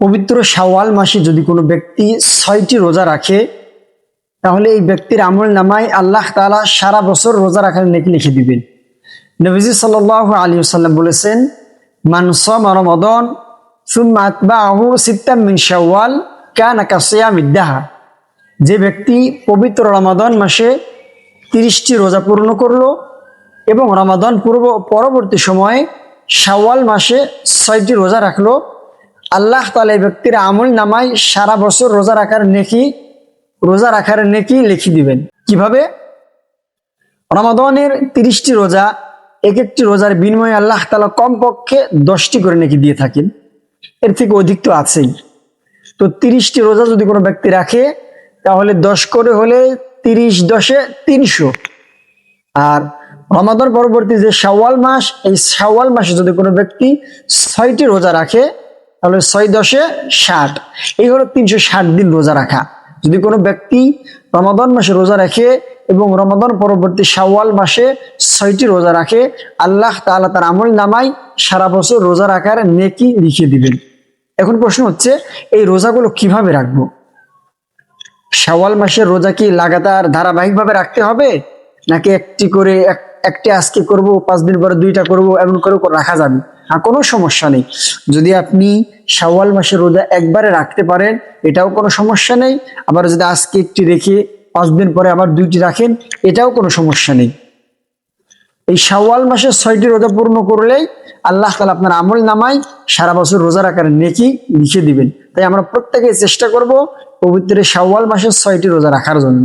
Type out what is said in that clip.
পবিত্র শাওয়াল মাসে যদি কোনো ব্যক্তি ৬টি রোজা রাখে তাহলে এই ব্যক্তির আমল নামায় আল্লাহ তাআলা সারা বছর রোজা রাখার নেকি লিখে দিবেন। নবীজি সাল্লাল্লাহু আলাইহি ওয়াসাল্লাম বলেছেন, মান সামা রমাদান সুম্মা আতবাআহু সিত্তাম মিন শাওয়াল কানা কাসিয়ামিদ দাহর। যে ব্যক্তি পবিত্র রমাদান মাসে ৩০টি রোজা পূর্ণ করলো এবং রমাদান পরবর্তী সময়ে শাওয়াল মাসে ৬টি রোজা রাখলো, আল্লাহ তাআলা এই ব্যক্তির আমল নামায় সারা বছর রোজা রাখার নেকি লিখে দিবেন। কিভাবে? রমাদানের ৩০টি রোজা, এক একটি রোজার বিনিময়ে আল্লাহ তাআলা কমপক্ষে 10টি করে নেকি দিয়ে থাকেন, এর থেকে অধিক তো আছেই। তো 30টি রোজা যদি কোনো ব্যক্তি রাখে তাহলে 10 করে হলে 30 10 300। আর রমাদান পরবর্তী যে শাওয়াল মাস, এই শাওয়াল মাসে যদি কোনো ব্যক্তি 6টি রোজা রাখে তাহলে 6 10 60, এই হলো 360 দিন রোজা রাখা। যদি কোনো ব্যক্তি রমাদান মাসে রোজা রাখে এবং রমাদান পরবর্তী শাওয়াল মাসে 6টি রোজা রাখে, আল্লাহ তাআলা তার আমল নামায় সারা বছর রোজা রাখার নেকি লিখে দিবেন। এখন প্রশ্ন হচ্ছে, এই রোজাগুলো কিভাবে রাখবো? শাওয়াল মাসের রোজা কি লাগাতার ধারাবাহিকভাবে রাখতে হবে, নাকি একটি আজকে করব, 5 দিন পরে 2টা করব, এমন করে রাখা যাবে? কোনো সমস্যা নেই। যদি আপনি শাওয়াল মাসের রোজা একবারে রাখতে পারেন এটাও কোনো সমস্যা নেই, আবার যদি আজকে একটি রেখে 5 দিন পরে আবার 2টি রাখেন এটাও কোনো সমস্যা নেই। এই শাওয়াল মাসের 6টি রোজা পূর্ণ করলেই আল্লাহ তাআলা আপনার আমল নামায় সারা বছর রোজা রাখার নেকি লিখে দিবেন। তাই আমরা প্রত্যেকেই চেষ্টা করব পবিত্র শাওয়াল মাসের 6টি রোজা রাখার জন্য।